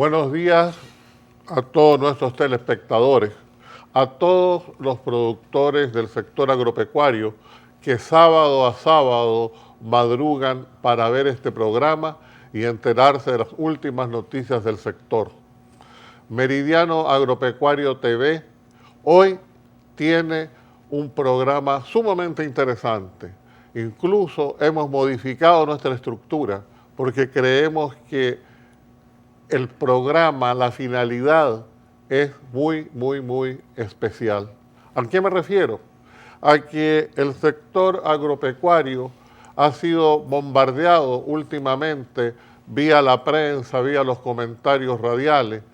Buenos días a todos nuestros telespectadores, a todos los productores del sector agropecuario que sábado a sábado madrugan para ver este programa y enterarse de las últimas noticias del sector. Meridiano Agropecuario TV hoy tiene un programa sumamente interesante. Incluso hemos modificado nuestra estructura porque creemos que el programa, la finalidad es muy especial. ¿A qué me refiero? A que el sector agropecuario ha sido bombardeado últimamente vía la prensa, vía los comentarios radiales,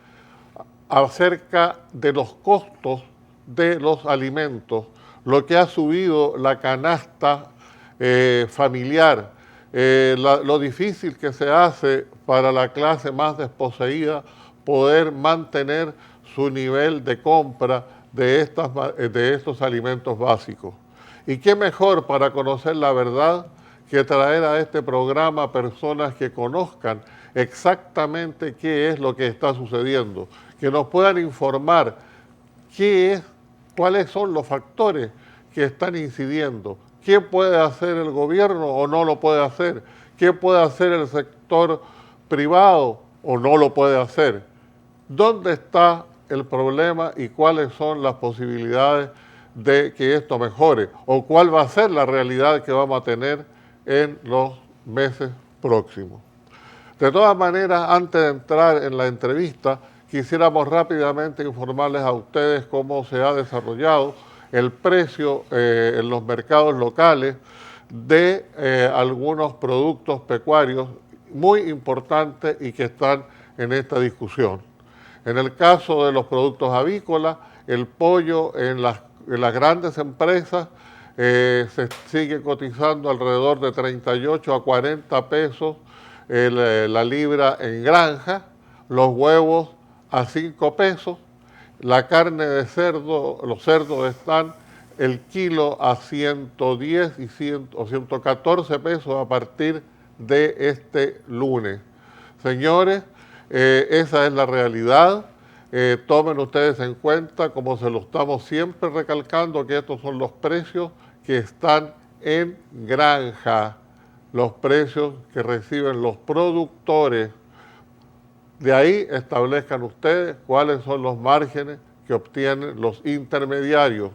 acerca de los costos de los alimentos, lo que ha subido la canasta familiar, lo difícil que se hace para la clase más desposeída poder mantener su nivel de compra de estos alimentos básicos. Y qué mejor para conocer la verdad que traer a este programa personas que conozcan exactamente qué es lo que está sucediendo, que nos puedan informar cuáles son los factores que están incidiendo, qué puede hacer el gobierno o no lo puede hacer, qué puede hacer el sector privado o no lo puede hacer, dónde está el problema y cuáles son las posibilidades de que esto mejore o cuál va a ser la realidad que vamos a tener en los meses próximos. De todas maneras, antes de entrar en la entrevista, quisiéramos rápidamente informarles a ustedes cómo se ha desarrollado el precio en los mercados locales de algunos productos pecuarios muy importantes y que están en esta discusión. En el caso de los productos avícolas, el pollo en las grandes empresas se sigue cotizando alrededor de 38 a 40 pesos la libra en granja, los huevos a 5 pesos, la carne de cerdo, los cerdos están el kilo a 110 y 114 pesos a partir de este lunes. Señores, esa es la realidad. Tomen ustedes en cuenta, como se lo estamos siempre recalcando, que estos son los precios que están en granja, los precios que reciben los productores. De ahí establezcan ustedes cuáles son los márgenes que obtienen los intermediarios.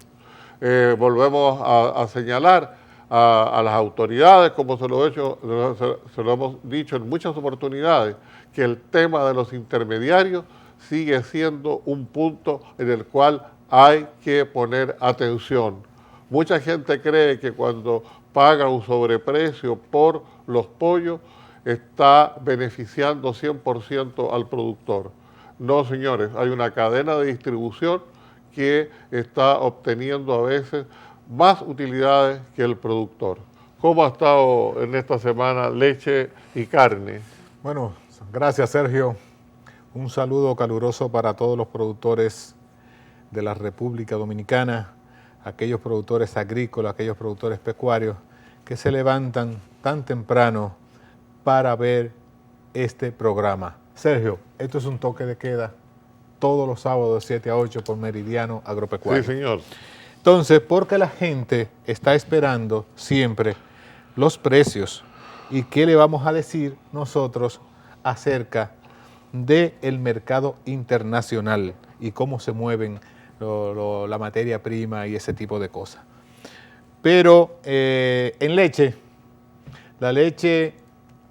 Volvemos a señalar a las autoridades, como se lo hemos dicho en muchas oportunidades, que el tema de los intermediarios sigue siendo un punto en el cual hay que poner atención. Mucha gente cree que cuando paga un sobreprecio por los pollos está beneficiando 100% al productor. No, señores, hay una cadena de distribución que está obteniendo a veces más utilidades que el productor. ¿Cómo ha estado en esta semana leche y carne? Bueno, gracias Sergio. Un saludo caluroso para todos los productores de la República Dominicana, aquellos productores agrícolas, aquellos productores pecuarios que se levantan tan temprano para ver este programa. Sergio, esto es un toque de queda todos los sábados de 7 a 8 por Meridiano Agropecuario. Sí, señor. Entonces, porque la gente está esperando siempre los precios y qué le vamos a decir nosotros acerca del mercado internacional y cómo se mueven la materia prima y ese tipo de cosas. Pero en leche, la leche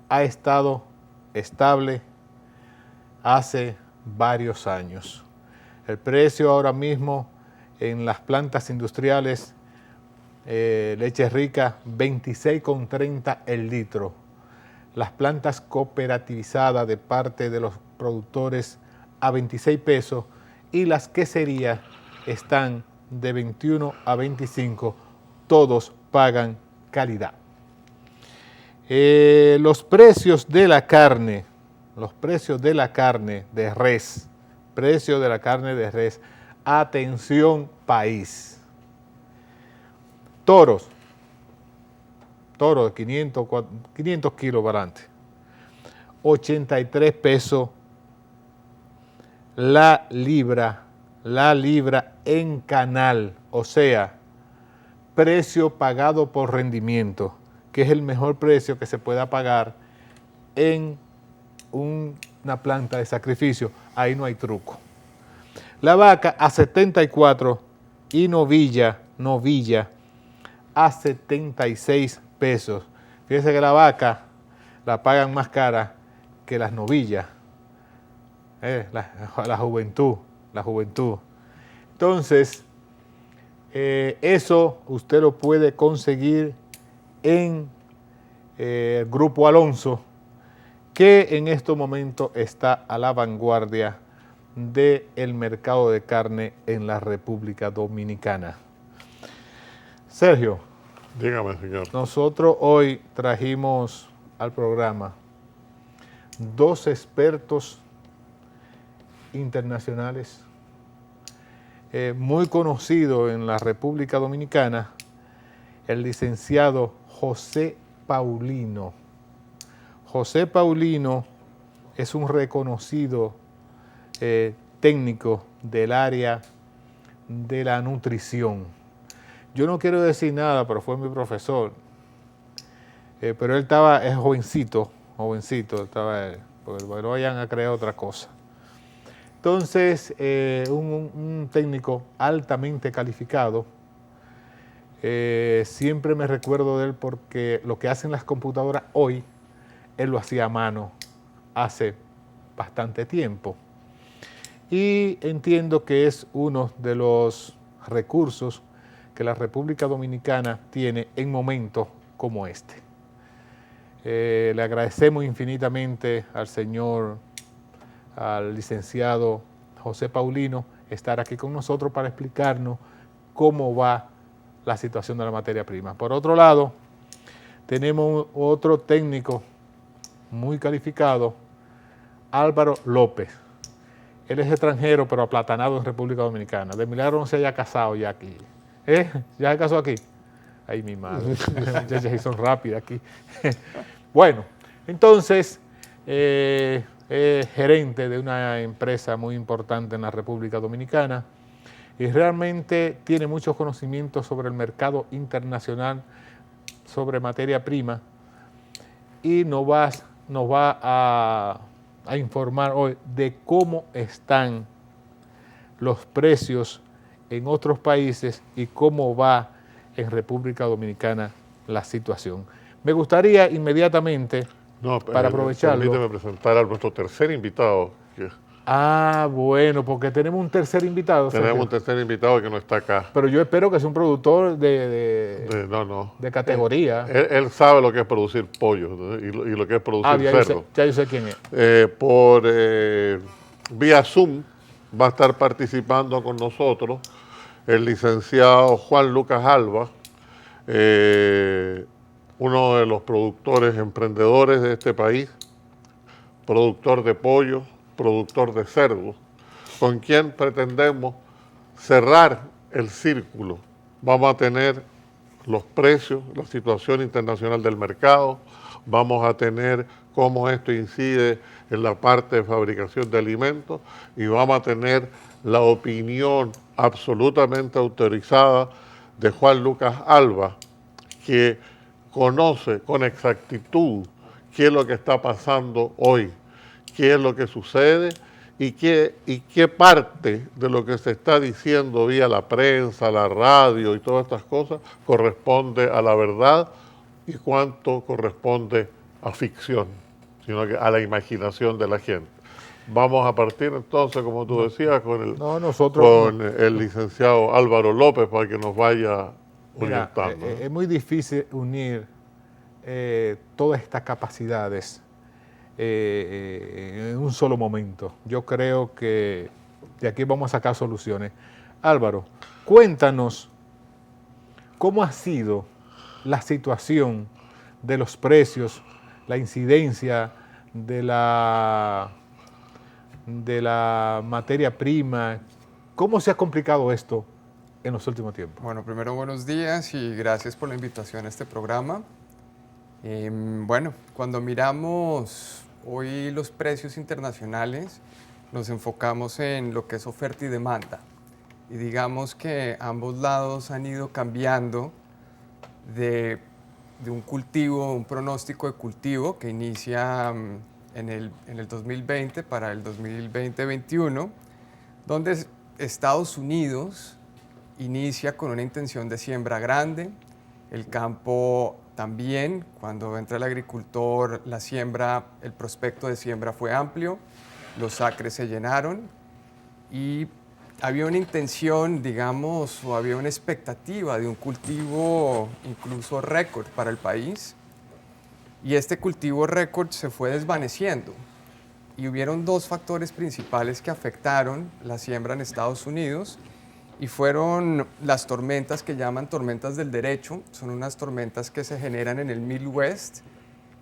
ha estado estable hace varios años. El precio ahora mismo en las plantas industriales, leche rica, 26,30 el litro. Las plantas cooperativizadas de parte de los productores a 26 pesos y las queserías están de 21 a 25, todos pagan calidad. Los precios de la carne de res, atención país. Toro de 500 kilos para adelante, 83 pesos la libra en canal, o sea, precio pagado por rendimiento, que es el mejor precio que se pueda pagar en una planta de sacrificio. Ahí no hay truco. La vaca a 74 y novilla a 76 pesos. Fíjense que la vaca la pagan más cara que las novillas. La juventud. Entonces, eso usted lo puede conseguir en el Grupo Alonso, que en estos momentos está a la vanguardia del mercado de carne en la República Dominicana. Sergio, Dígame, señor. nosotros hoy trajimos al programa 2 expertos internacionales muy conocidos en la República Dominicana, el licenciado José Paulino. José Paulino es un reconocido técnico del área de la nutrición. Yo no quiero decir nada, pero fue mi profesor. Pero él es jovencito, porque no vayan a creer otra cosa. Entonces, un técnico altamente calificado. Siempre me recuerdo de él porque lo que hacen las computadoras hoy, él lo hacía a mano hace bastante tiempo. Y entiendo que es uno de los recursos que la República Dominicana tiene en momentos como este. Le agradecemos infinitamente al licenciado José Paulino, estar aquí con nosotros para explicarnos cómo va la situación de la materia prima. Por otro lado, tenemos otro técnico muy calificado, Álvaro López. Él es extranjero, pero aplatanado en República Dominicana. De milagro no se haya casado ya aquí. ¿Ya se casó aquí? Ay, mi madre. Muchachas son rápidas aquí. Bueno, entonces, es gerente de una empresa muy importante en la República Dominicana y realmente tiene muchos conocimientos sobre el mercado internacional, sobre materia prima, y nos va a informar hoy de cómo están los precios en otros países y cómo va en República Dominicana la situación. Me gustaría inmediatamente, para aprovecharlo... Permíteme presentar a nuestro tercer invitado. Bueno, porque tenemos un tercer invitado. Tenemos un tercer invitado que no está acá. Pero yo espero que sea un productor de categoría. Él sabe lo que es producir pollo, ¿no? y lo que es producir cerdo. Ya yo sé quién es. Por vía Zoom va a estar participando con nosotros el licenciado Juan Lucas Alba, uno de los productores emprendedores de este país, productor de pollo, productor de cerdo, con quien pretendemos cerrar el círculo. Vamos a tener los precios, la situación internacional del mercado, vamos a tener cómo esto incide en la parte de fabricación de alimentos y vamos a tener la opinión absolutamente autorizada de Juan Lucas Alba, que conoce con exactitud qué es lo que está pasando hoy, qué es lo que sucede y qué parte de lo que se está diciendo vía la prensa, la radio y todas estas cosas corresponde a la verdad y cuánto corresponde a ficción, sino que a la imaginación de la gente. Vamos a partir entonces, como tú decías, con el licenciado Álvaro López para que nos vaya orientando. Es muy difícil unir todas estas capacidades en un solo momento. Yo creo que de aquí vamos a sacar soluciones. Álvaro, cuéntanos cómo ha sido la situación de los precios, la incidencia de la materia prima. ¿Cómo se ha complicado esto en los últimos tiempos? Bueno, primero buenos días y gracias por la invitación a este programa. Bueno, cuando miramos hoy los precios internacionales, nos enfocamos en lo que es oferta y demanda. Y digamos que ambos lados han ido cambiando de un cultivo, un pronóstico de cultivo que inicia en el 2020 para el 2020-21, donde Estados Unidos inicia con una intención de siembra grande, el campo también, cuando entra el agricultor, la siembra, el prospecto de siembra fue amplio, los acres se llenaron y había una intención, digamos, o había una expectativa de un cultivo incluso récord para el país. Y este cultivo récord se fue desvaneciendo. Y hubieron dos factores principales que afectaron la siembra en Estados Unidos y fueron las tormentas que llaman tormentas del derecho. Son unas tormentas que se generan en el Midwest.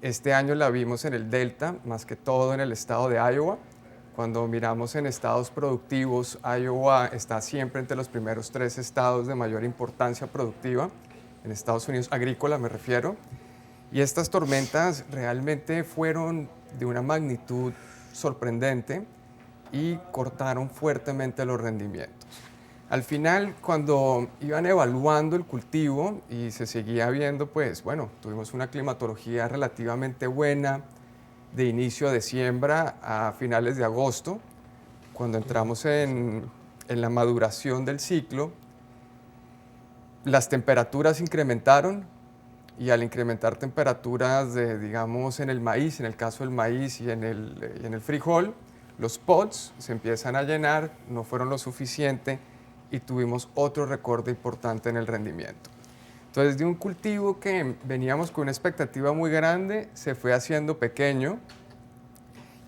Este año la vimos en el Delta, más que todo en el estado de Iowa. Cuando miramos en estados productivos, Iowa está siempre entre los primeros 3 estados de mayor importancia productiva, en Estados Unidos, agrícola me refiero. Y estas tormentas realmente fueron de una magnitud sorprendente y cortaron fuertemente los rendimientos. Al final, cuando iban evaluando el cultivo y se seguía viendo, pues bueno, tuvimos una climatología relativamente buena, de inicio de siembra a finales de agosto, cuando entramos en la maduración del ciclo, las temperaturas incrementaron y al incrementar temperaturas digamos, en el maíz, en el caso del maíz y en el frijol, los pods se empiezan a llenar, no fueron lo suficiente y tuvimos otro recorte importante en el rendimiento. Entonces, de un cultivo que veníamos con una expectativa muy grande, se fue haciendo pequeño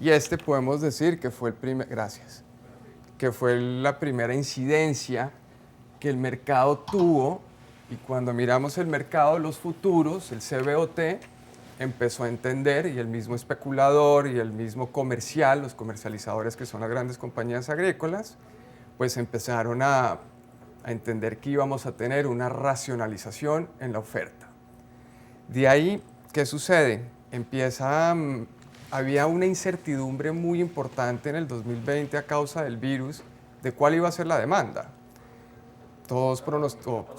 y podemos decir que fue que fue la primera incidencia que el mercado tuvo y cuando miramos el mercado, los futuros, el CBOT, empezó a entender y el mismo especulador y el mismo comercial, los comercializadores que son las grandes compañías agrícolas, pues empezaron a entender que íbamos a tener una racionalización en la oferta. De ahí, ¿qué sucede? Había una incertidumbre muy importante en el 2020 a causa del virus de cuál iba a ser la demanda. Todos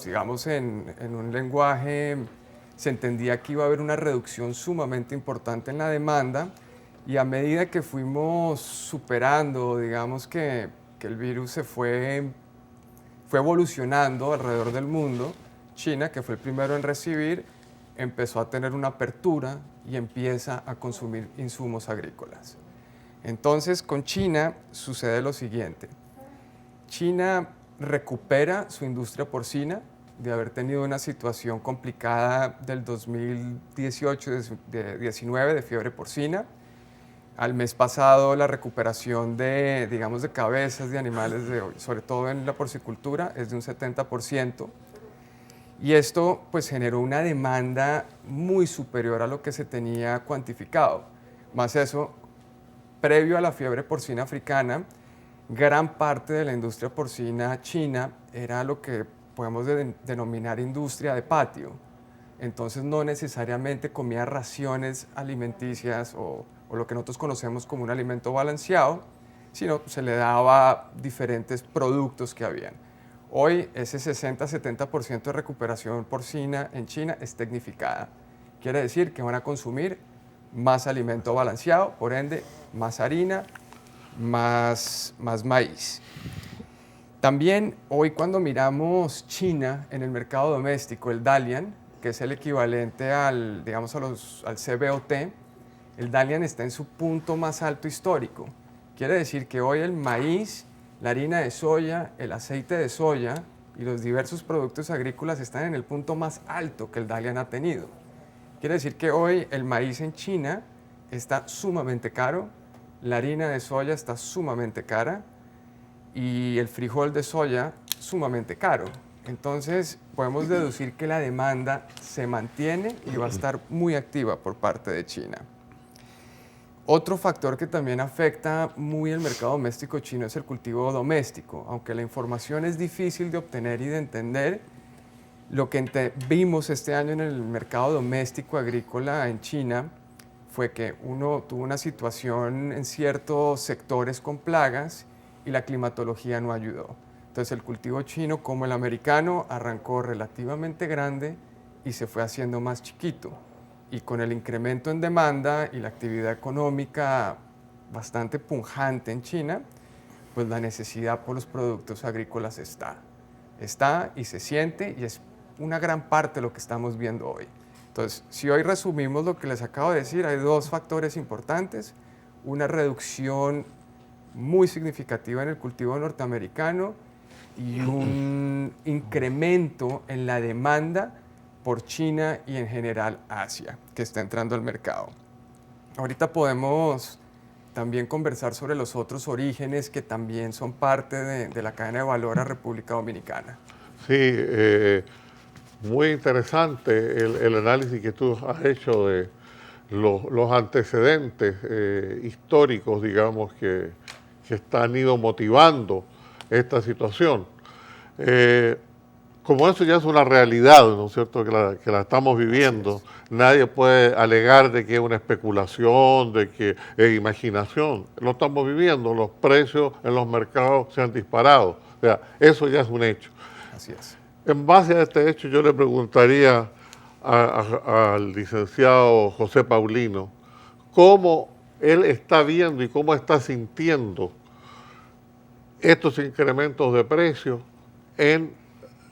digamos en un lenguaje, se entendía que iba a haber una reducción sumamente importante en la demanda y a medida que fuimos superando, digamos que el virus fue evolucionando alrededor del mundo, China, que fue el primero en recibir, empezó a tener una apertura y empieza a consumir insumos agrícolas. Entonces, con China sucede lo siguiente. China recupera su industria porcina de haber tenido una situación complicada del 2018-19 de fiebre porcina. Al mes pasado la recuperación de cabezas de animales, sobre todo en la porcicultura, es de un 70%. Y esto pues generó una demanda muy superior a lo que se tenía cuantificado. Más eso, previo a la fiebre porcina africana, gran parte de la industria porcina china era lo que podemos denominar industria de patio. Entonces no necesariamente comía raciones alimenticias o lo que nosotros conocemos como un alimento balanceado, sino se le daba diferentes productos que habían. Hoy ese 60-70% de recuperación porcina en China es tecnificada. Quiere decir que van a consumir más alimento balanceado, por ende más harina, más maíz. También hoy cuando miramos China en el mercado doméstico, el Dalian, que es el equivalente al CBOT, el Dalian está en su punto más alto histórico. Quiere decir que hoy el maíz, la harina de soya, el aceite de soya y los diversos productos agrícolas están en el punto más alto que el Dalian ha tenido. Quiere decir que hoy el maíz en China está sumamente caro, la harina de soya está sumamente cara y el frijol de soya sumamente caro. Entonces podemos deducir que la demanda se mantiene y va a estar muy activa por parte de China. Otro factor que también afecta muy el mercado doméstico chino es el cultivo doméstico. Aunque la información es difícil de obtener y de entender, lo que vimos este año en el mercado doméstico agrícola en China fue que uno tuvo una situación en ciertos sectores con plagas y la climatología no ayudó. Entonces el cultivo chino, como el americano, arrancó relativamente grande y se fue haciendo más chiquito. Y con el incremento en demanda y la actividad económica bastante punjante en China, pues la necesidad por los productos agrícolas está y se siente, y es una gran parte de lo que estamos viendo hoy. Entonces, si hoy resumimos lo que les acabo de decir, hay dos factores importantes: una reducción muy significativa en el cultivo norteamericano y un incremento en la demanda por China y en general Asia, que está entrando al mercado. Ahorita podemos también conversar sobre los otros orígenes que también son parte de la cadena de valor a República Dominicana. Sí, muy interesante el análisis que tú has hecho de los antecedentes históricos, digamos, que han ido motivando esta situación. Como eso ya es una realidad, ¿no es cierto?, que la estamos viviendo, nadie puede alegar de que es una especulación, de que es imaginación. Lo estamos viviendo, los precios en los mercados se han disparado. O sea, eso ya es un hecho. Así es. En base a este hecho, yo le preguntaría al licenciado José Paulino cómo él está viendo y cómo está sintiendo estos incrementos de precios en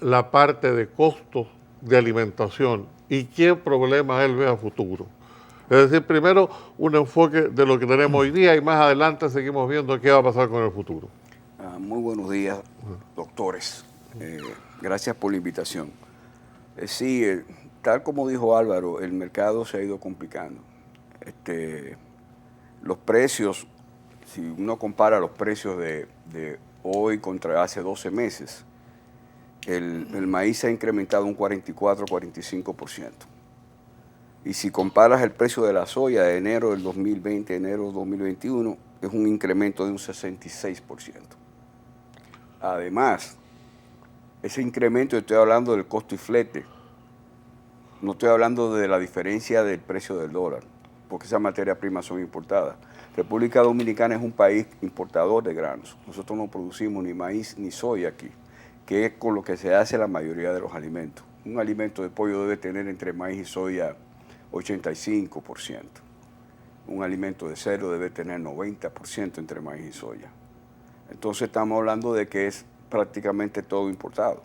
la parte de costos de alimentación y qué problemas él ve a futuro. Es decir, primero un enfoque de lo que tenemos hoy día y más adelante seguimos viendo qué va a pasar con el futuro. Muy buenos días, doctores. Gracias por la invitación. Sí, tal como dijo Álvaro, el mercado se ha ido complicando. Los precios, si uno compara los precios de hoy contra hace 12 meses, el maíz se ha incrementado un 44-45%. Y si comparas el precio de la soya de enero del 2020 a enero del 2021, es un incremento de un 66%. Además, ese incremento, estoy hablando del costo y flete, no estoy hablando de la diferencia del precio del dólar, porque esas materias primas son importadas. República Dominicana es un país importador de granos. Nosotros no producimos ni maíz ni soya aquí, que es con lo que se hace la mayoría de los alimentos. Un alimento de pollo debe tener entre maíz y soya 85%. Un alimento de cerdo debe tener 90% entre maíz y soya. Entonces estamos hablando de que es prácticamente todo importado.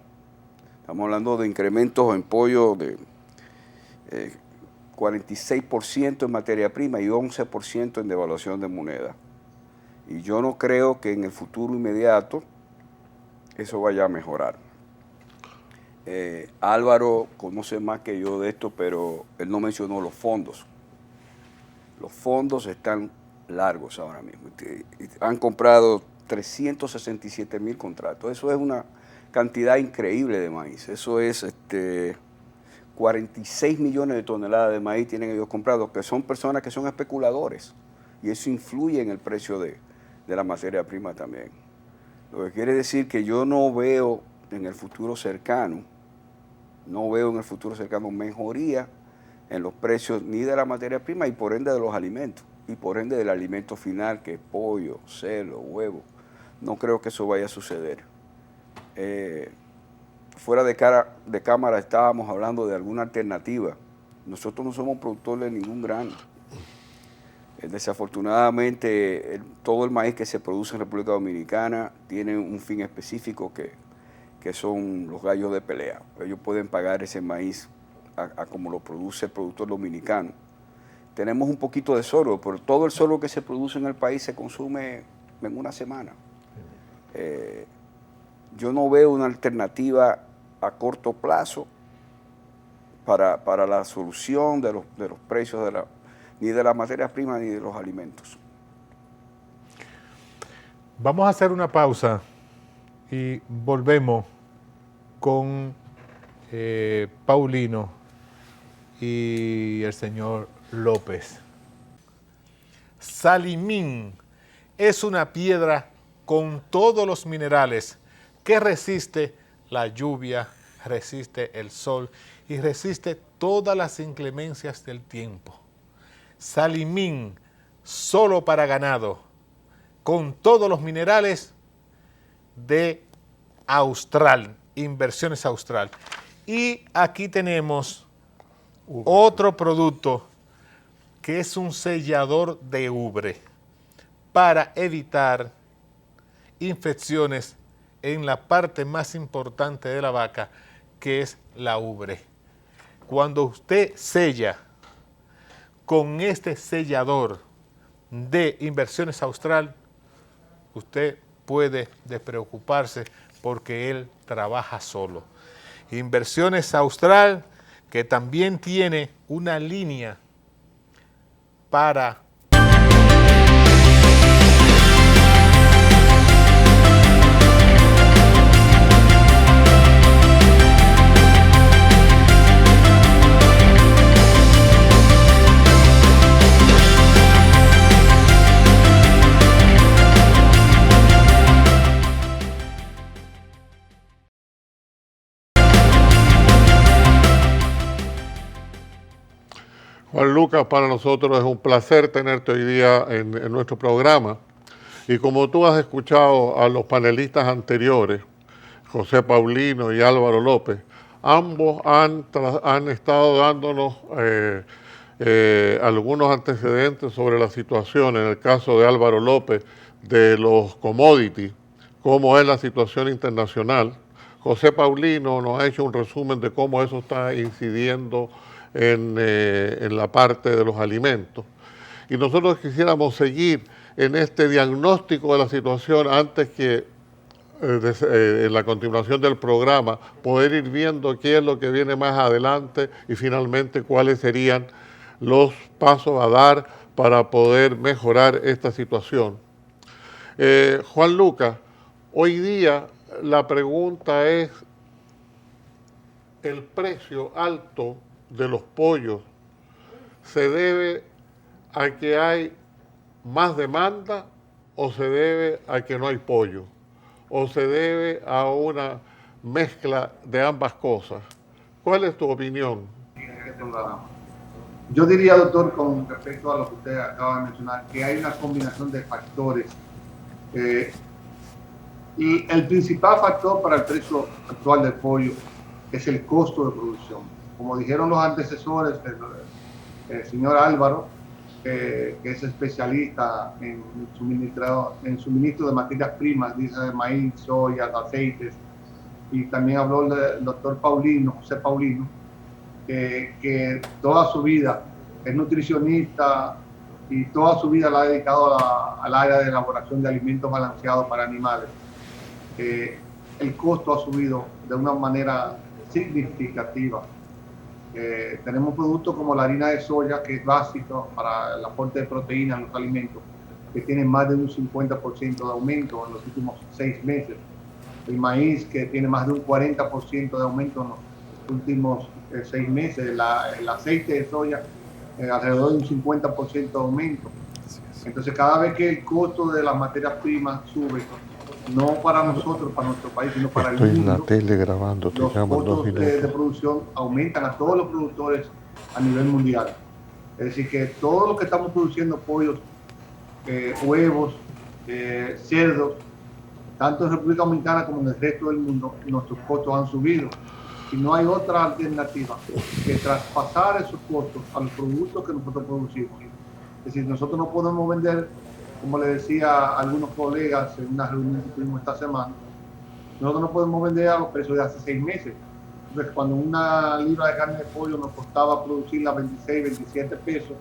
Estamos hablando de incrementos en pollo de 46% en materia prima y 11% en devaluación de moneda. Y yo no creo que en el futuro inmediato eso vaya a mejorar. Álvaro conoce más que yo de esto, pero él no mencionó los fondos. Los fondos están largos ahora mismo. Han comprado 367,000 contratos. Eso es una cantidad increíble de maíz. Eso es 46 millones de toneladas de maíz tienen ellos comprados, que son personas que son especuladores. Y eso influye en el precio de la materia prima también. Lo que quiere decir que yo no veo en el futuro cercano, mejoría en los precios ni de la materia prima y por ende de los alimentos. Y por ende del alimento final, que es pollo, cerdo, huevo. No creo que eso vaya a suceder. Fuera de cámara estábamos hablando de alguna alternativa. Nosotros no somos productores de ningún grano. Desafortunadamente, todo el maíz que se produce en República Dominicana tiene un fin específico que son los gallos de pelea. Ellos pueden pagar ese maíz a como lo produce el productor dominicano. Tenemos un poquito de sorgo, pero todo el sorgo que se produce en el país se consume en una semana. Yo no veo una alternativa a corto plazo para la solución de los precios ni de las materias primas ni de los alimentos. Vamos a hacer una pausa y volvemos con Paulino y el señor López. Salimín es una piedra con todos los minerales que resiste la lluvia, resiste el sol y resiste todas las inclemencias del tiempo. Salimín, solo para ganado, con todos los minerales de Austral, Inversiones Austral. Y aquí tenemos otro producto que es un sellador de ubre para evitar infecciones en la parte más importante de la vaca, que es la ubre. Cuando usted sella con este sellador de Inversiones Austral, usted puede despreocuparse porque él trabaja solo. Inversiones Austral, que también tiene una línea para Juan Lucas, para nosotros es un placer tenerte hoy día en nuestro programa. Y como tú has escuchado a los panelistas anteriores, José Paulino y Álvaro López, ambos han estado dándonos algunos antecedentes sobre la situación, en el caso de Álvaro López, de los commodities, cómo es la situación internacional. José Paulino nos ha hecho un resumen de cómo eso está incidiendo en la parte de los alimentos. Y nosotros quisiéramos seguir en este diagnóstico de la situación antes que en la continuación del programa, poder ir viendo qué es lo que viene más adelante y finalmente cuáles serían los pasos a dar para poder mejorar esta situación. Juan Lucas, hoy día la pregunta es, ¿el precio alto de los pollos se debe a que hay más demanda o se debe a que no hay pollo? ¿O se debe a una mezcla de ambas cosas? ¿Cuál es tu opinión? Yo diría, doctor, con respecto a lo que usted acaba de mencionar, que hay una combinación de factores. Y el principal factor para el precio actual del pollo es el costo de producción. Como dijeron los antecesores, el señor Álvaro, que es especialista en suministro de materias primas, dice de maíz, soya, aceites, y también habló el doctor Paulino, José Paulino, que toda su vida es nutricionista y toda su vida la ha dedicado al área de elaboración de alimentos balanceados para animales. El costo ha subido de una manera significativa. Tenemos productos como la harina de soya, que es básico para el aporte de proteína en los alimentos, que tiene más de un 50% de aumento en los últimos 6 meses. El maíz, que tiene más de un 40% de aumento en los últimos 6 meses. El aceite de soya, alrededor de un 50% de aumento. Entonces, cada vez que el costo de las materias primas sube, no para nosotros, para nuestro país, sino para el mundo. Estoy en la tele grabando, los costos de producción aumentan a todos los productores a nivel mundial. Es decir, que todo lo que estamos produciendo, pollos, huevos, cerdos, tanto en República Dominicana como en el resto del mundo, nuestros costos han subido. Y no hay otra alternativa que traspasar esos costos a los productos que nosotros producimos. Es decir, nosotros no podemos vender, como le decía a algunos colegas en una reunión que tuvimos esta semana, nosotros no podemos vender a los precios de hace 6 meses. Entonces, cuando una libra de carne de pollo nos costaba producirla 26, 27 pesos,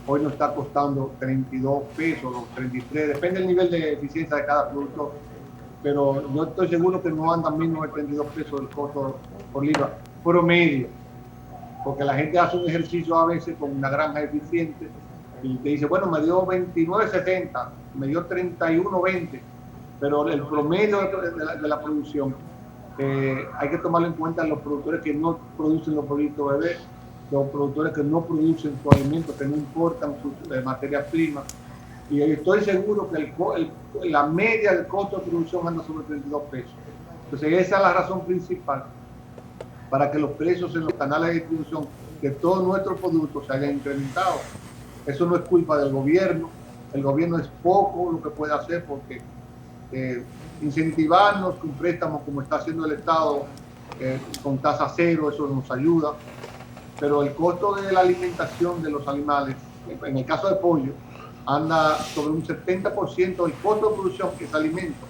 hoy nos está costando 32 pesos, o 33, depende del nivel de eficiencia de cada productor. Pero yo estoy seguro que no andan menos de 32 pesos el costo por libra promedio, porque la gente hace un ejercicio a veces con una granja eficiente y te dice, bueno, me dio 29.70, me dio 31.20, pero el promedio de la producción, hay que tomarlo en cuenta los productores que no producen los productos bebés, los productores que no producen sus alimentos, que no importan sus materias primas. Y estoy seguro que la media del costo de producción anda sobre 32 pesos. Entonces, esa es la razón principal para que los precios en los canales de distribución de todos nuestros productos se hayan incrementado. Eso no es culpa del gobierno. El gobierno es poco lo que puede hacer porque incentivarnos con préstamos como está haciendo el Estado con tasa cero, eso nos ayuda. Pero el costo de la alimentación de los animales, en el caso de pollo, anda sobre un 70% el costo de producción, que es alimento.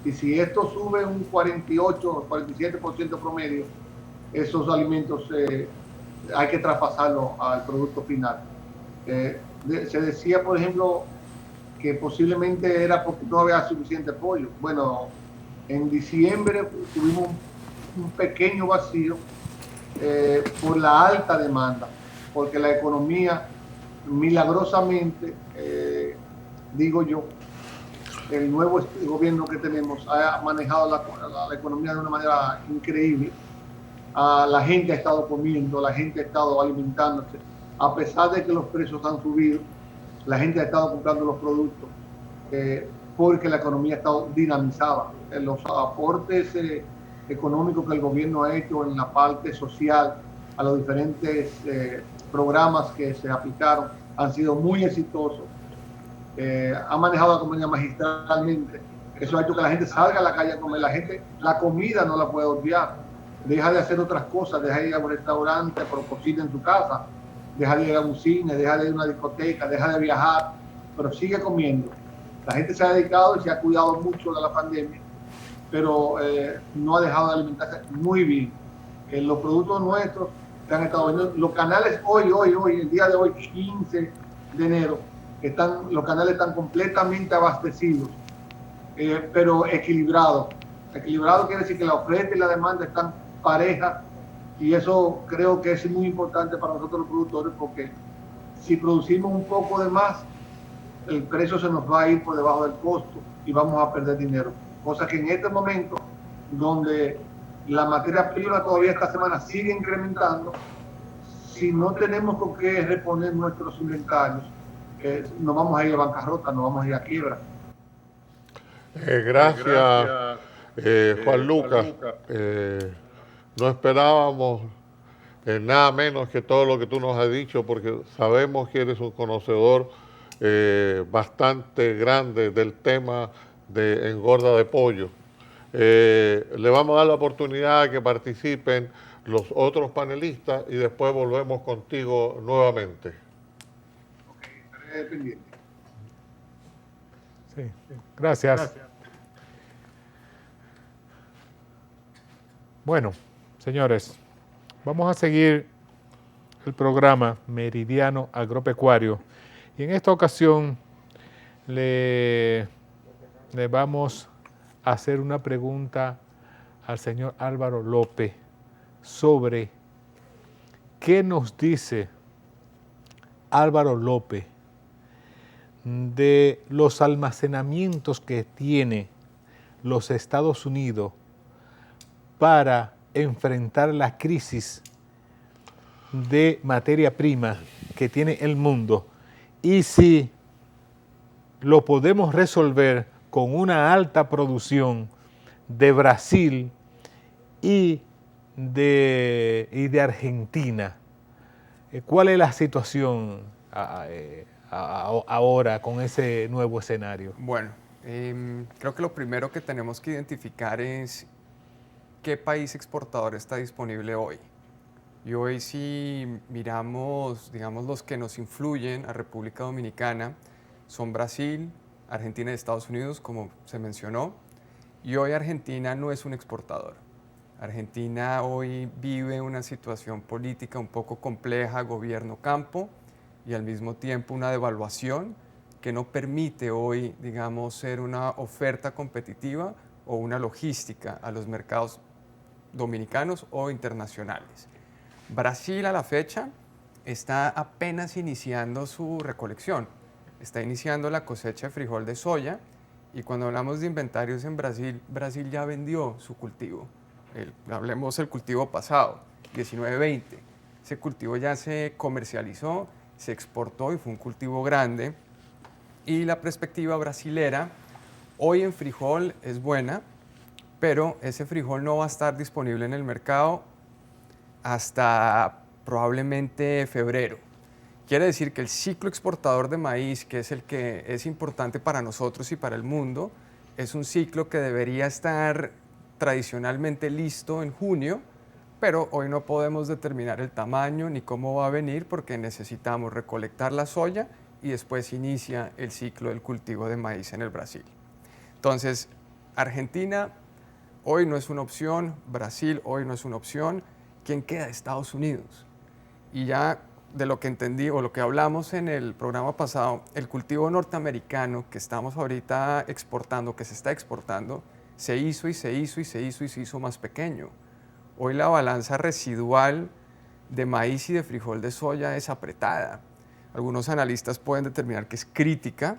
Y si esto sube un 48 o 47% promedio, esos alimentos hay que traspasarlos al producto final. Se decía, por ejemplo, que posiblemente era porque no había suficiente pollo. Bueno, en diciembre tuvimos un pequeño vacío por la alta demanda, porque la economía, milagrosamente, digo yo, el nuevo gobierno que tenemos ha manejado la economía de una manera increíble. La gente ha estado comiendo, la gente ha estado alimentándose, a pesar de que los precios han subido, la gente ha estado comprando los productos, porque la economía ha estado dinamizada. Los aportes económicos que el gobierno ha hecho en la parte social a los diferentes programas que se aplicaron han sido muy exitosos. Ha manejado la economía magistralmente. Eso ha hecho que la gente salga a la calle a comer. La comida no la puede olvidar. Deja de hacer otras cosas, deja de ir a un restaurante, pero cocina en su casa, deja de ir a un cine, deja de ir a una discoteca, deja de viajar, pero sigue comiendo. La gente se ha dedicado y se ha cuidado mucho de la pandemia, pero no ha dejado de alimentarse muy bien. Los productos nuestros que han estado vendiendo, los canales hoy, el día de hoy, 15 de enero, los canales están completamente abastecidos, pero equilibrados. Equilibrado quiere decir que la oferta y la demanda están parejas, y eso creo que es muy importante para nosotros los productores, porque si producimos un poco de más, el precio se nos va a ir por debajo del costo y vamos a perder dinero. Cosa que en este momento, donde la materia prima todavía esta semana sigue incrementando, si no tenemos con qué reponer nuestros inventarios, nos vamos a ir a bancarrota, nos vamos a ir a quiebra. Gracias, Juan Lucas. No esperábamos nada menos que todo lo que tú nos has dicho, porque sabemos que eres un conocedor bastante grande del tema de engorda de pollo. Le vamos a dar la oportunidad a que participen los otros panelistas y después volvemos contigo nuevamente. Ok, estaré pendiente. Sí, gracias. Bueno, señores, vamos a seguir el programa Meridiano Agropecuario y en esta ocasión le vamos a hacer una pregunta al señor Álvaro López sobre qué nos dice Álvaro López de los almacenamientos que tiene los Estados Unidos para enfrentar la crisis de materia prima que tiene el mundo y si lo podemos resolver con una alta producción de Brasil y de Argentina. ¿Cuál es la situación ahora con ese nuevo escenario? Bueno, creo que lo primero que tenemos que identificar es qué país exportador está disponible hoy. Y hoy si miramos, digamos, los que nos influyen a República Dominicana, son Brasil, Argentina y Estados Unidos, como se mencionó. Y hoy Argentina no es un exportador. Argentina hoy vive una situación política un poco compleja, gobierno-campo, y al mismo tiempo una devaluación que no permite hoy, digamos, ser una oferta competitiva o una logística a los mercados dominicanos o internacionales. Brasil a la fecha está apenas iniciando su recolección, está iniciando la cosecha de frijol de soya y cuando hablamos de inventarios en Brasil, Brasil ya vendió su cultivo. Hablemos del cultivo pasado, 19-20. Ese cultivo ya se comercializó, se exportó y fue un cultivo grande. Y la perspectiva brasilera hoy en frijol es buena, pero ese frijol no va a estar disponible en el mercado hasta probablemente febrero. Quiere decir que el ciclo exportador de maíz, que es el que es importante para nosotros y para el mundo, es un ciclo que debería estar tradicionalmente listo en junio, pero hoy no podemos determinar el tamaño ni cómo va a venir porque necesitamos recolectar la soya y después inicia el ciclo del cultivo de maíz en el Brasil. Entonces, Argentina hoy no es una opción, Brasil hoy no es una opción. ¿Quién queda? Estados Unidos. Y ya de lo que entendí o lo que hablamos en el programa pasado, el cultivo norteamericano que estamos ahorita exportando, que se está exportando, se hizo y se hizo y se hizo y se hizo más pequeño. Hoy la balanza residual de maíz y de frijol de soya es apretada. Algunos analistas pueden determinar que es crítica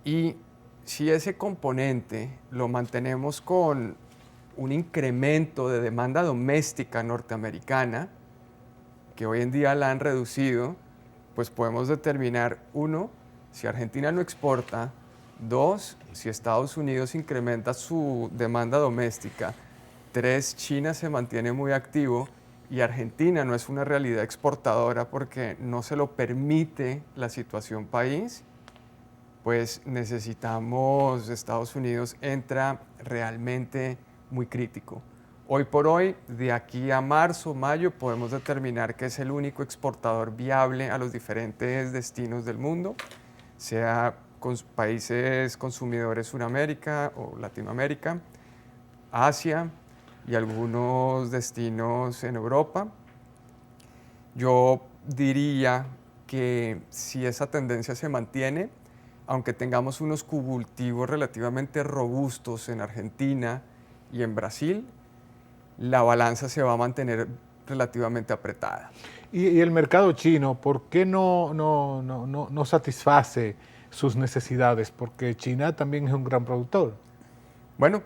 y si ese componente lo mantenemos con un incremento de demanda doméstica norteamericana, que hoy en día la han reducido, pues podemos determinar, uno, si Argentina no exporta, dos, si Estados Unidos incrementa su demanda doméstica, tres, China se mantiene muy activo y Argentina no es una realidad exportadora porque no se lo permite la situación país, pues necesitamos, Estados Unidos entra realmente muy crítico. Hoy por hoy, de aquí a marzo, mayo, podemos determinar que es el único exportador viable a los diferentes destinos del mundo, sea con países consumidores Sudamérica o Latinoamérica, Asia y algunos destinos en Europa. Yo diría que si esa tendencia se mantiene, aunque tengamos unos cultivos relativamente robustos en Argentina y en Brasil, la balanza se va a mantener relativamente apretada. Y el mercado chino, ¿por qué no satisface sus necesidades? Porque China también es un gran productor. Bueno,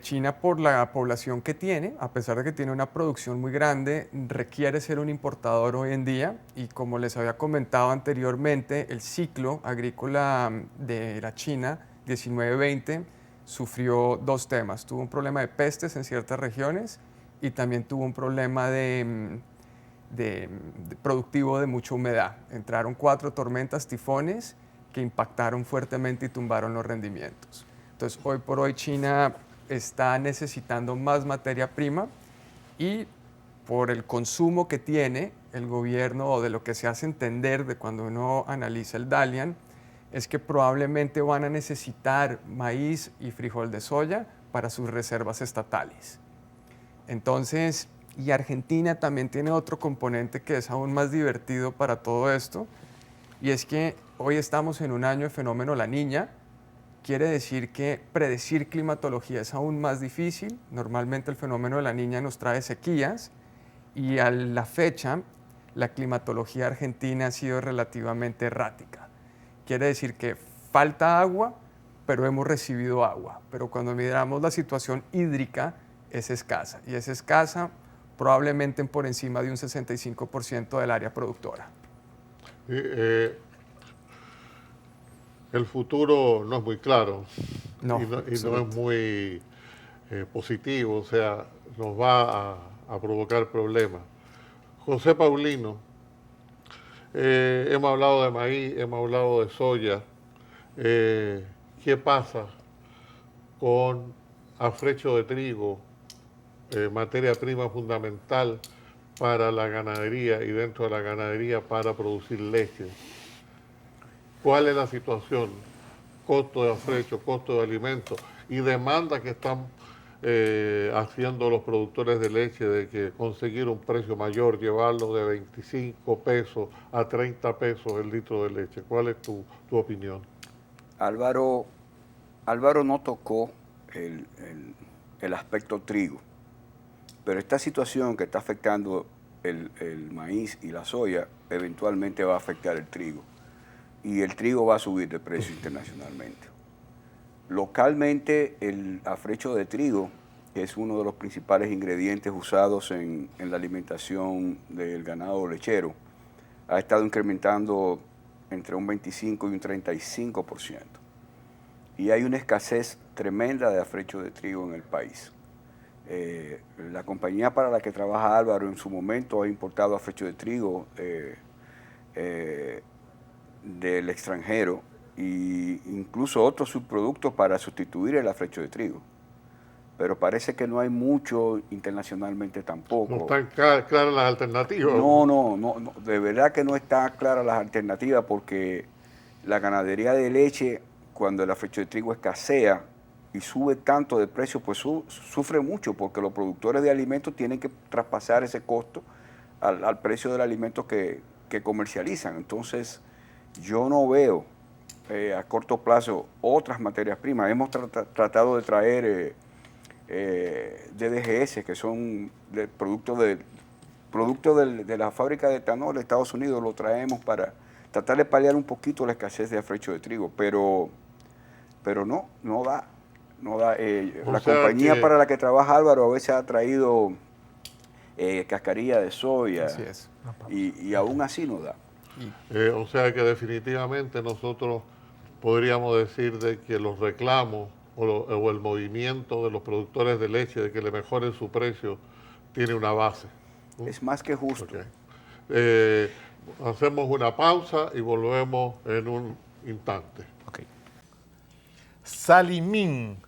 China por la población que tiene, a pesar de que tiene una producción muy grande, requiere ser un importador hoy en día y como les había comentado anteriormente, el ciclo agrícola de la China 19-20 sufrió dos temas. Tuvo un problema de pestes en ciertas regiones y también tuvo un problema de productivo de mucha humedad. Entraron 4 tormentas, tifones, que impactaron fuertemente y tumbaron los rendimientos. Entonces, hoy por hoy China está necesitando más materia prima y por el consumo que tiene el gobierno o de lo que se hace entender de cuando uno analiza el Dalian, es que probablemente van a necesitar maíz y frijol de soya para sus reservas estatales. Entonces, y Argentina también tiene otro componente que es aún más divertido para todo esto, y es que hoy estamos en un año de fenómeno La Niña. Quiere decir que predecir climatología es aún más difícil. Normalmente el fenómeno de La Niña nos trae sequías y a la fecha la climatología argentina ha sido relativamente errática. Quiere decir que falta agua, pero hemos recibido agua. Pero cuando miramos la situación hídrica es escasa y es escasa probablemente por encima de un 65% del área productora. El futuro no es muy claro No, y no es muy positivo, o sea, nos va a provocar problemas. José Paulino, hemos hablado de maíz, hemos hablado de soya. ¿Qué pasa con afrecho de trigo, materia prima fundamental para la ganadería y dentro de la ganadería para producir leche? ¿Cuál es la situación? Costo de afrecho, costo de alimentos y demanda que están haciendo los productores de leche de que conseguir un precio mayor, llevarlo de 25 pesos a 30 pesos el litro de leche. ¿Cuál es tu opinión? Álvaro no tocó el aspecto trigo, pero esta situación que está afectando el maíz y la soya eventualmente va a afectar el trigo. Y el trigo va a subir de precio internacionalmente. Localmente, el afrecho de trigo, que es uno de los principales ingredientes usados en la alimentación del ganado lechero, ha estado incrementando entre un 25 y un 35%. Y hay una escasez tremenda de afrecho de trigo en el país. La compañía para la que trabaja Álvaro en su momento ha importado afrecho de trigo del extranjero e incluso otros subproductos para sustituir el afrecho de trigo. Pero parece que no hay mucho internacionalmente tampoco. No están claras las alternativas. No, de verdad que no están claras las alternativas porque la ganadería de leche, cuando el afrecho de trigo escasea y sube tanto de precio, pues sufre mucho porque los productores de alimentos tienen que traspasar ese costo al precio del alimento que comercializan. Entonces, yo no veo a corto plazo otras materias primas. Hemos tratado de traer DDGS, que son productos de la fábrica de etanol de Estados Unidos, lo traemos para tratar de paliar un poquito la escasez de afrecho de trigo, pero no da. La compañía para la que trabaja Álvaro a veces ha traído cascarilla de soya. Así es. Y aún así no da. O sea que definitivamente nosotros podríamos decir de que los reclamos o el movimiento de los productores de leche de que le mejoren su precio tiene una base. Es más que justo. Okay. Hacemos una pausa y volvemos en un instante. Okay. Salimín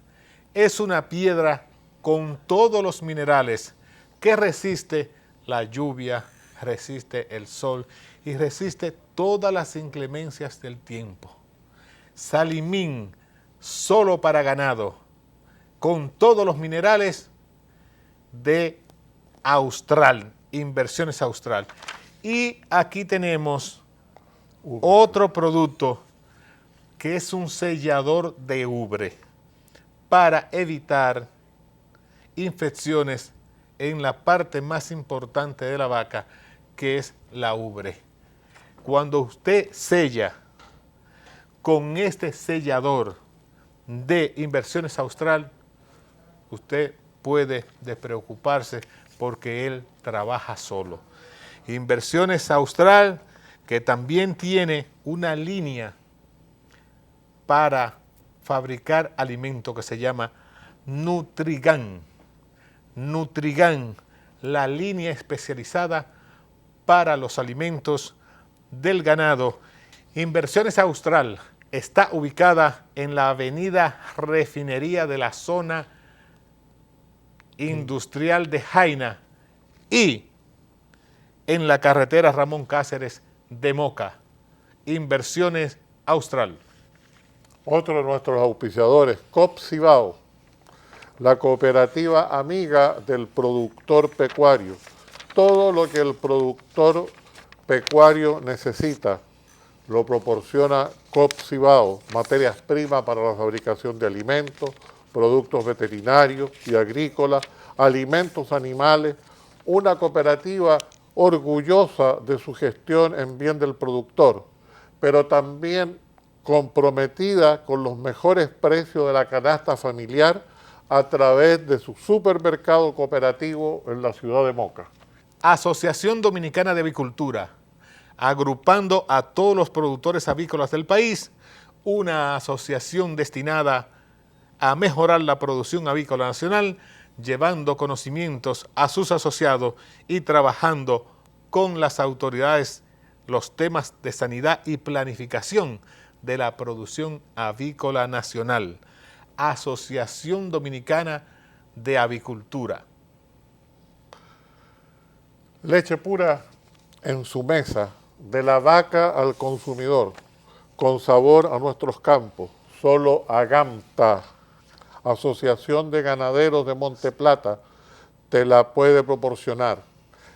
es una piedra con todos los minerales que resiste la lluvia, resiste el sol y resiste todas las inclemencias del tiempo. Salimín, solo para ganado, con todos los minerales de Austral, Inversiones Austral. Y aquí tenemos otro producto que es un sellador de ubre para evitar infecciones en la parte más importante de la vaca, que es la ubre. Cuando usted sella con este sellador de Inversiones Austral, usted puede despreocuparse porque él trabaja solo. Inversiones Austral, que también tiene una línea para fabricar alimento que se llama Nutrigan. Nutrigan, la línea especializada para los alimentos del ganado. Inversiones Austral está ubicada en la avenida Refinería de la zona industrial de Jaina y en la carretera Ramón Cáceres de Moca. Inversiones Austral. Otro de nuestros auspiciadores, COP Cibao, la cooperativa amiga del productor pecuario. Todo lo que el productor pecuario necesita lo proporciona COP Cibao, materias primas para la fabricación de alimentos, productos veterinarios y agrícolas, alimentos animales, una cooperativa orgullosa de su gestión en bien del productor, pero también comprometida con los mejores precios de la canasta familiar a través de su supermercado cooperativo en la ciudad de Moca. Asociación Dominicana de Avicultura, agrupando a todos los productores avícolas del país, una asociación destinada a mejorar la producción avícola nacional, llevando conocimientos a sus asociados y trabajando con las autoridades los temas de sanidad y planificación de la producción avícola nacional. Asociación Dominicana de Avicultura. Leche pura en su mesa, de la vaca al consumidor, con sabor a nuestros campos, solo Agamta, Asociación de Ganaderos de Monteplata, te la puede proporcionar.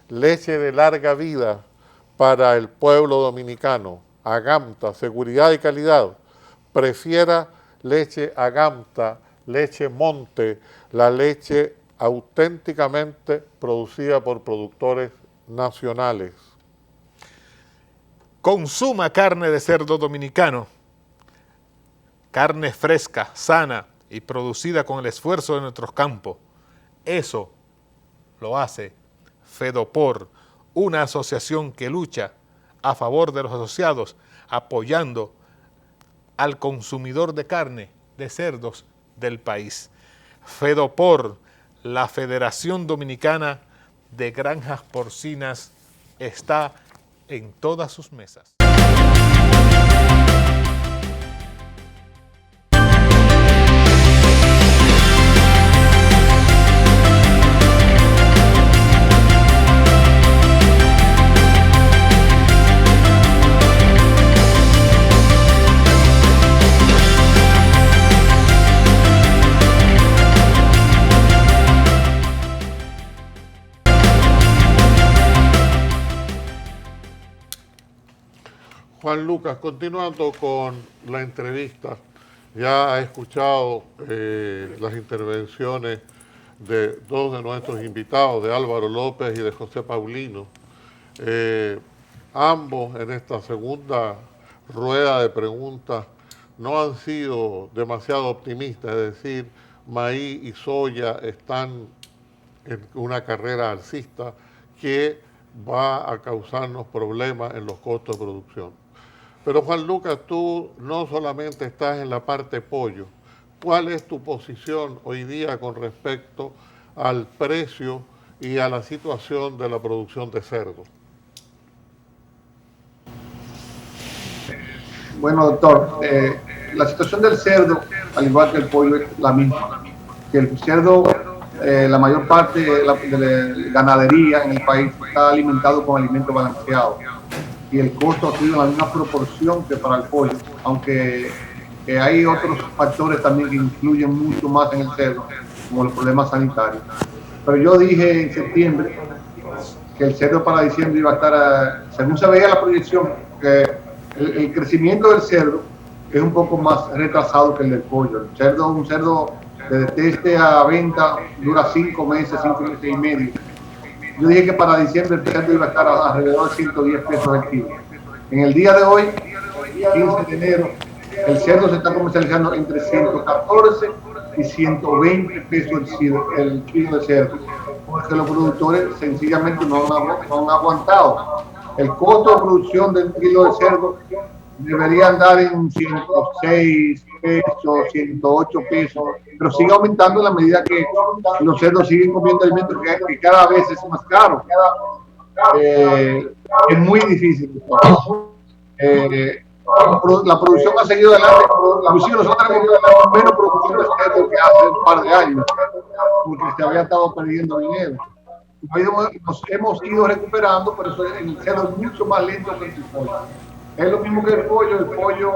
Leche de larga vida para el pueblo dominicano, Agamta, seguridad y calidad. Prefiera leche Agamta, leche Monte, la leche auténticamente producida por productores nacionales. Consuma carne de cerdo dominicano, carne fresca, sana y producida con el esfuerzo de nuestros campos. Eso lo hace Fedopor, una asociación que lucha a favor de los asociados, apoyando al consumidor de carne de cerdos del país. Fedopor, la Federación Dominicana de Granjas Porcinas, está en todas sus mesas. Juan Lucas, continuando con la entrevista, ya ha escuchado las intervenciones de dos de nuestros invitados, de Álvaro López y de José Paulino. Ambos en esta segunda rueda de preguntas no han sido demasiado optimistas, es decir, maíz y soya están en una carrera alcista que va a causarnos problemas en los costos de producción. Pero Juan Lucas, tú no solamente estás en la parte pollo. ¿Cuál es tu posición hoy día con respecto al precio y a la situación de la producción de cerdo? Bueno, doctor, la situación del cerdo, al igual que el pollo, es la misma. Que el cerdo, la mayor parte de la ganadería en el país está alimentado con alimentos balanceados. Y el costo ha sido en la misma proporción que para el pollo, aunque hay otros factores también que influyen mucho más en el cerdo, como los problemas sanitarios. Pero yo dije en septiembre que el cerdo para diciembre iba a estar, según se veía la proyección, que el crecimiento del cerdo es un poco más retrasado que el del pollo. Un cerdo de teste a venta dura 5 meses y medio. Yo dije que para diciembre el cerdo iba a estar alrededor de 110 pesos el kilo. En el día de hoy, 15 de enero, el cerdo se está comercializando entre 114 y 120 pesos el kilo de cerdo, porque los productores sencillamente no han aguantado. El costo de producción del kilo de cerdo debería andar en 106 pesos, 108 pesos, pero sigue aumentando en la medida que los cerdos siguen comiendo alimentos que cada vez es más caro. Es muy difícil. La producción ha seguido adelante, nosotros hemos tenido menos producción de cerdo que hace un par de años, porque se había estado perdiendo dinero. Nos hemos ido recuperando, pero eso en el cerdo es mucho más lento que el pollo. Es lo mismo que el pollo,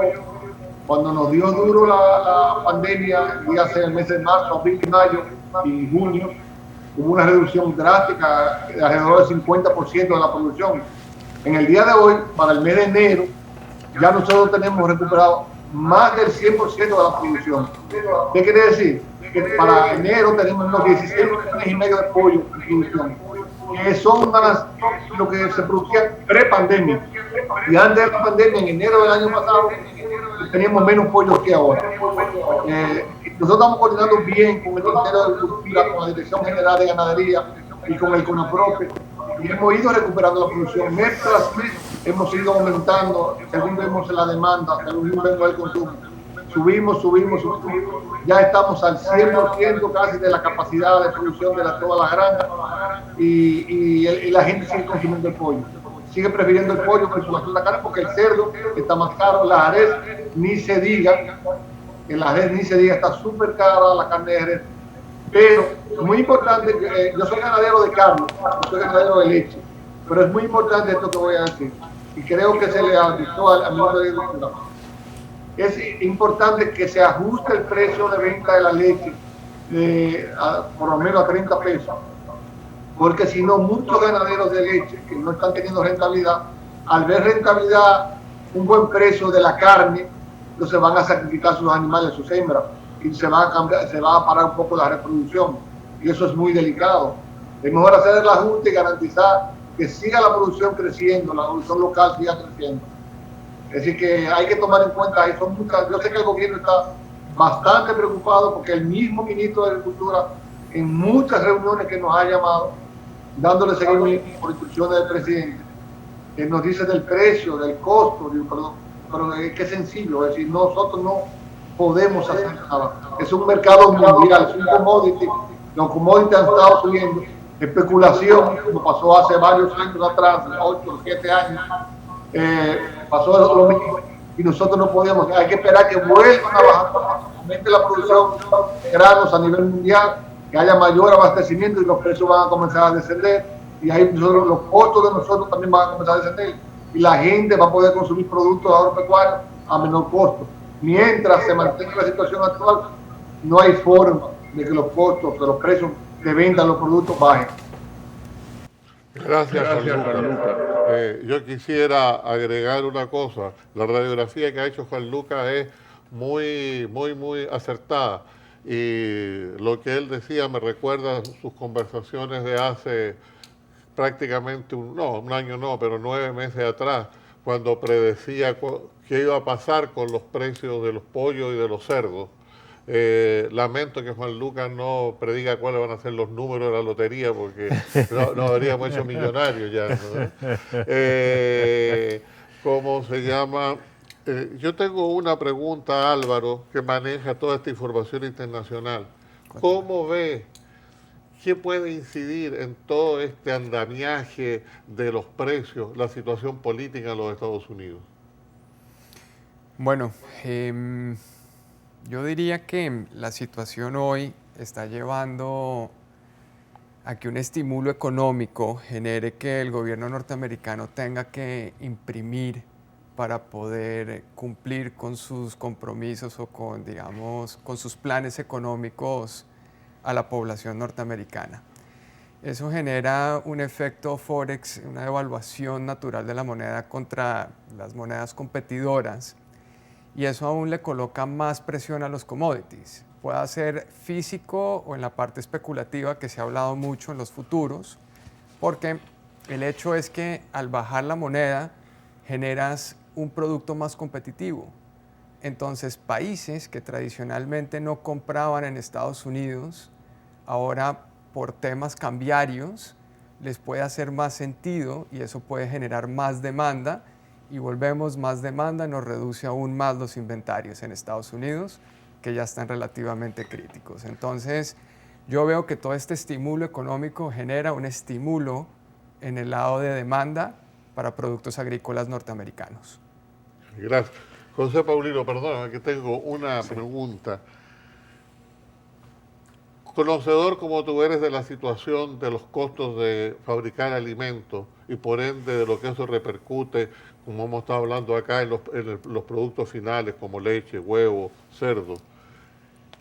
cuando nos dio duro la pandemia, dígase el mes de marzo, abril, mayo y junio, hubo una reducción drástica de alrededor del 50% de la producción. En el día de hoy, para el mes de enero, ya nosotros tenemos recuperado más del 100% de la producción. ¿Qué quiere decir? Que para enero tenemos unos 16 millones y medio de pollo en producción, que son lo que se producía pre-pandemia. Y antes de la pandemia, en enero del año pasado, teníamos menos pollo que ahora. Nosotros estamos coordinando bien con el Ministerio de Agricultura, con la Dirección General de Ganadería y con el CONAPROPE, y hemos ido recuperando la producción. Mes tras mes hemos ido aumentando, según vemos la demanda, según vemos el consumo. Subimos. Ya estamos al 100% casi de la capacidad de producción de toda la granja y la gente sigue consumiendo el pollo. Sigue prefiriendo el pollo que la carne porque el cerdo está más caro, la res ni se diga, está súper cara la carne de res. Pero es muy importante, yo soy ganadero de carne, yo soy ganadero de leche, pero es muy importante esto que voy a decir, y creo que se le advirtió al ministro de Agricultura. Es importante que se ajuste el precio de venta de la leche por lo menos a 30 pesos, porque si no, muchos ganaderos de leche que no están teniendo rentabilidad, al ver rentabilidad, un buen precio de la carne, entonces van a sacrificar sus animales, sus hembras, y se va a parar un poco la reproducción, y eso es muy delicado. Es mejor hacer el ajuste y garantizar que siga la producción creciendo, la producción local siga creciendo. Es decir, que hay que tomar en cuenta eso. Yo sé que el gobierno está bastante preocupado porque el mismo ministro de Agricultura, en muchas reuniones que nos ha llamado, dándole seguimiento por instrucciones del presidente, nos dice del precio, del costo, pero es que es sencillo, es decir, nosotros no podemos hacer nada. Es un mercado mundial, es un commodity, los commodities han estado subiendo especulación, como pasó hace varios años atrás, 8 o 7 años, pasó lo mismo y nosotros no podíamos, hay que esperar que vuelvan a bajar, aumente la producción de granos a nivel mundial, que haya mayor abastecimiento y los precios van a comenzar a descender y ahí los costos de nosotros también van a comenzar a descender y la gente va a poder consumir productos agropecuarios a menor costo. Mientras se mantenga la situación actual, no hay forma de que los costos, de los precios de venta de los productos bajen. Gracias, Juan Lucas. Yo quisiera agregar una cosa. La radiografía que ha hecho Juan Lucas es muy acertada. Y lo que él decía me recuerda a sus conversaciones de hace prácticamente un año no, pero 9 meses atrás, cuando predecía qué iba a pasar con los precios de los pollos y de los cerdos. Lamento que Juan Lucas no prediga cuáles van a ser los números de la lotería, porque no habríamos hecho millonarios ya, ¿no? ¿Cómo se llama? Yo tengo una pregunta, Álvaro, que maneja toda esta información internacional. ¿Cómo ve? ¿Qué puede incidir en todo este andamiaje de los precios, la situación política en los Estados Unidos? Bueno, yo diría que la situación hoy está llevando a que un estímulo económico genere que el gobierno norteamericano tenga que imprimir para poder cumplir con sus compromisos o con, digamos, con sus planes económicos a la población norteamericana. Eso genera un efecto forex, una devaluación natural de la moneda contra las monedas competidoras, y eso aún le coloca más presión a los commodities. Puede ser físico o en la parte especulativa, que se ha hablado mucho en los futuros, porque el hecho es que al bajar la moneda generas un producto más competitivo. Entonces, países que tradicionalmente no compraban en Estados Unidos, ahora por temas cambiarios les puede hacer más sentido y eso puede generar más demanda, y volvemos, más demanda nos reduce aún más los inventarios en Estados Unidos, que ya están relativamente críticos. Entonces, yo veo que todo este estímulo económico genera un estímulo en el lado de demanda para productos agrícolas norteamericanos. Gracias. José Paulino, perdona, que tengo una pregunta. Conocedor como tú eres de la situación de los costos de fabricar alimentos y por ende de lo que eso repercute, como hemos estado hablando acá, en los productos finales como leche, huevo, cerdo,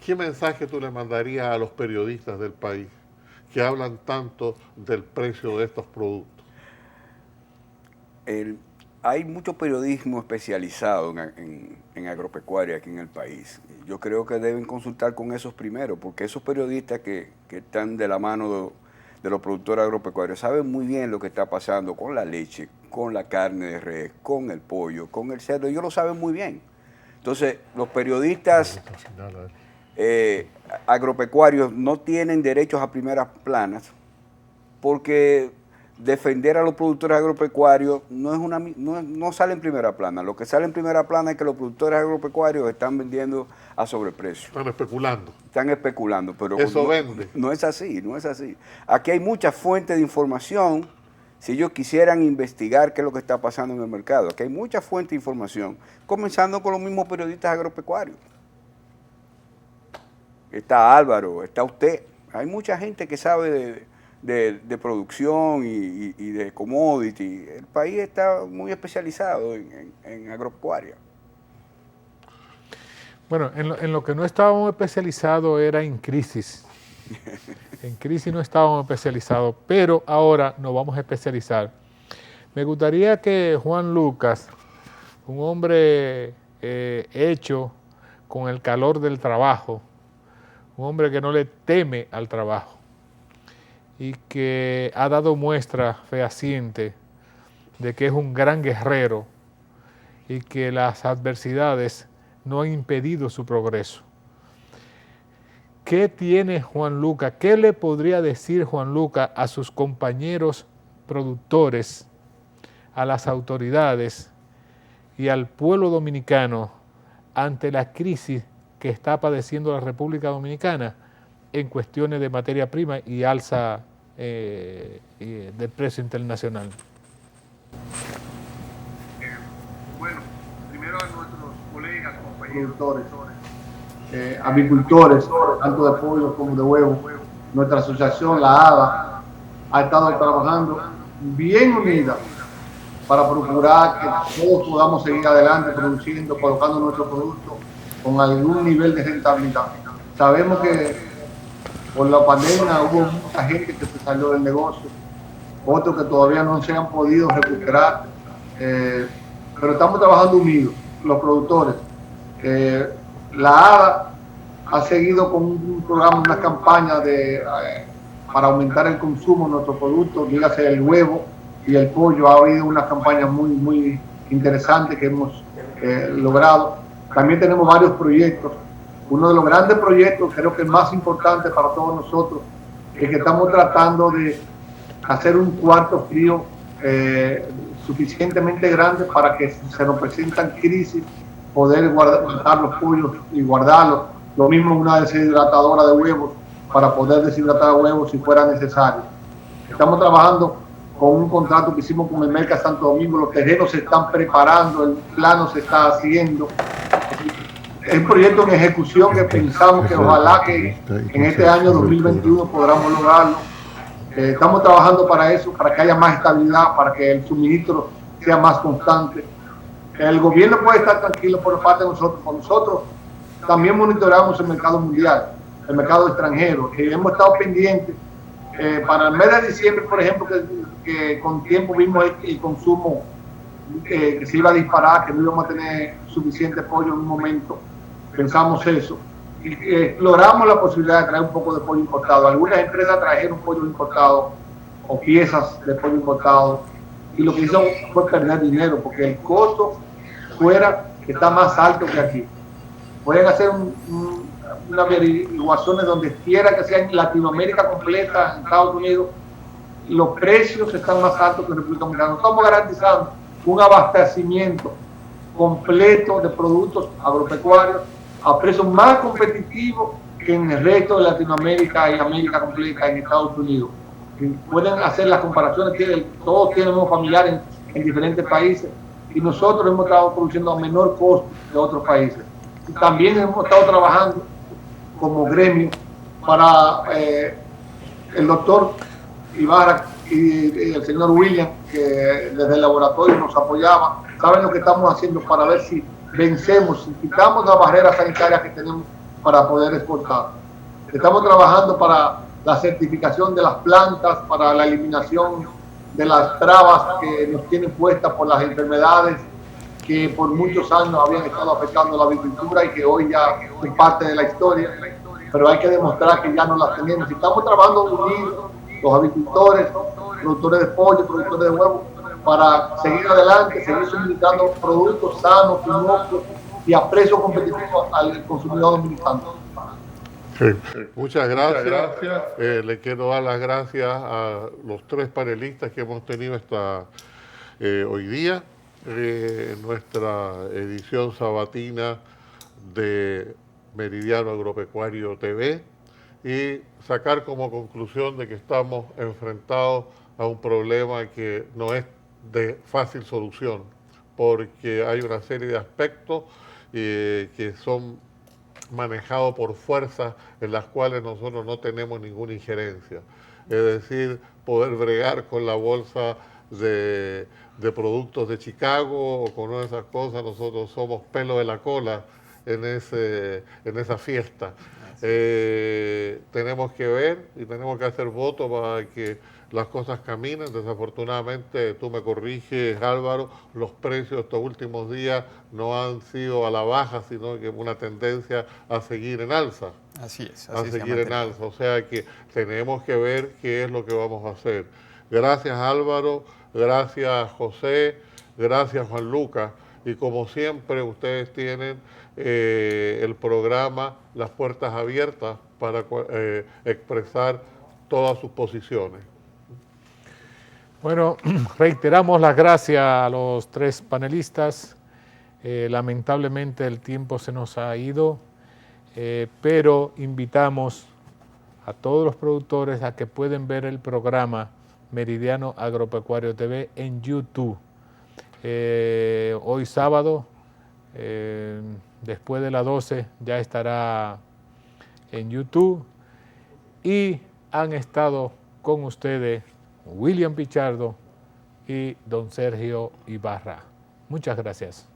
¿qué mensaje tú le mandarías a los periodistas del país que hablan tanto del precio de estos productos? Hay mucho periodismo especializado en agropecuaria aquí en el país. Yo creo que deben consultar con esos primero, porque esos periodistas que están de la mano de los productores agropecuarios saben muy bien lo que está pasando con la leche, con la carne de res, con el pollo, con el cerdo. Ellos lo saben muy bien. Entonces, los periodistas agropecuarios no tienen derechos a primeras planas, porque defender a los productores agropecuarios no sale en primera plana. Lo que sale en primera plana es que los productores agropecuarios están vendiendo a sobreprecio. Están especulando. Están especulando, pero eso vende. No es así, no es así. Aquí hay muchas fuentes de información. Si ellos quisieran investigar qué es lo que está pasando en el mercado, aquí hay muchas fuentes de información, comenzando con los mismos periodistas agropecuarios. Está Álvaro, está usted. Hay mucha gente que sabe de producción y de commodity. El país está muy especializado en agropecuaria. Bueno, en lo que no estábamos especializados era en crisis. En crisis no estábamos especializados, pero ahora nos vamos a especializar. Me gustaría que Juan Lucas, un hombre hecho con el calor del trabajo, un hombre que no le teme al trabajo y que ha dado muestra fehaciente de que es un gran guerrero y que las adversidades no han impedido su progreso. ¿Qué tiene Juan Lucas? ¿Qué le podría decir Juan Lucas a sus compañeros productores, a las autoridades y al pueblo dominicano ante la crisis que está padeciendo la República Dominicana en cuestiones de materia prima y alza del precio internacional? Bueno, primero a nuestros colegas, compañeros, avicultores, tanto de pollo como de huevo. Nuestra asociación, la ADA, ha estado trabajando bien unida para procurar que todos podamos seguir adelante produciendo, colocando nuestro producto con algún nivel de rentabilidad. Sabemos que por la pandemia hubo mucha gente que se salió del negocio, otros que todavía no se han podido recuperar, pero estamos trabajando unidos, los productores. La ADA ha seguido con un programa, una campaña para aumentar el consumo de nuestros productos, dígase el huevo y el pollo. Ha habido una campaña muy interesante que hemos logrado. También tenemos varios proyectos. Uno de los grandes proyectos, creo que el más importante para todos nosotros, es que estamos tratando de hacer un cuarto frío suficientemente grande para que si se nos presentan crisis, poder guardar los pollos y guardarlos. Lo mismo una deshidratadora de huevos para poder deshidratar huevos si fuera necesario. Estamos trabajando con un contrato que hicimos con el Merca Santo Domingo. Los terrenos se están preparando, el plano se está haciendo. Es un proyecto en ejecución que pensamos que ojalá que en este año 2021 podamos lograrlo. Estamos trabajando para eso, para que haya más estabilidad, para que el suministro sea más constante. El gobierno puede estar tranquilo por parte de nosotros. Con nosotros también monitoreamos el mercado mundial, el mercado extranjero, que hemos estado pendientes. Para el mes de diciembre, por ejemplo, que con tiempo vimos el consumo que se iba a disparar, que no íbamos a tener suficiente pollo en un momento, pensamos eso. Y exploramos la posibilidad de traer un poco de pollo importado. Algunas empresas trajeron pollo importado o piezas de pollo importado, y lo que hizo fue perder dinero, porque el costo fuera está más alto que aquí. Pueden hacer unas averiguaciones donde quiera que sea en Latinoamérica completa, en Estados Unidos, los precios están más altos que en República Dominicana. Estamos garantizando un abastecimiento completo de productos agropecuarios a precios más competitivos que en el resto de Latinoamérica y América completa, en Estados Unidos. Y pueden hacer las comparaciones, todos tenemos familiares en diferentes países, y nosotros hemos estado produciendo a menor costo que otros países. Y también hemos estado trabajando como gremio para el doctor Ibarra y el señor William, que desde el laboratorio nos apoyaba. Saben lo que estamos haciendo para ver si vencemos, si quitamos las barreras sanitarias que tenemos para poder exportar. Estamos trabajando para la certificación de las plantas, para la eliminación de las trabas que nos tienen puestas por las enfermedades que por muchos años habían estado afectando la agricultura y que hoy ya es parte de la historia, pero hay que demostrar que ya no las tenemos. Y estamos trabajando unidos, los agricultores, productores de pollo, productores de huevos, para seguir adelante, seguir suministrando productos sanos, inocuos y a precio competitivo al consumidor dominicano. Sí. Muchas gracias. Le quiero dar las gracias a los tres panelistas que hemos tenido hoy día en nuestra edición sabatina de Meridiano Agropecuario TV, y sacar como conclusión de que estamos enfrentados a un problema que no es de fácil solución, porque hay una serie de aspectos que son manejados por fuerzas en las cuales nosotros no tenemos ninguna injerencia. Es decir, poder bregar con la bolsa de productos de Chicago o con esas cosas, nosotros somos pelo de la cola en esa fiesta. Tenemos que ver y tenemos que hacer voto para que las cosas caminen. Desafortunadamente, tú me corriges, Álvaro, los precios estos últimos días no han sido a la baja, sino que una tendencia a seguir en alza. Así es. A seguir en alza. O sea que tenemos que ver qué es lo que vamos a hacer. Gracias, Álvaro. Gracias, José. Gracias, Juan Lucas. Y como siempre, ustedes tienen el programa Las Puertas Abiertas para expresar todas sus posiciones. Bueno, reiteramos las gracias a los tres panelistas. Lamentablemente el tiempo se nos ha ido, pero invitamos a todos los productores a que pueden ver el programa Meridiano Agropecuario TV en YouTube. Hoy sábado, después de las 12, ya estará en YouTube. Y han estado con ustedes William Pichardo y don Sergio Ibarra. Muchas gracias.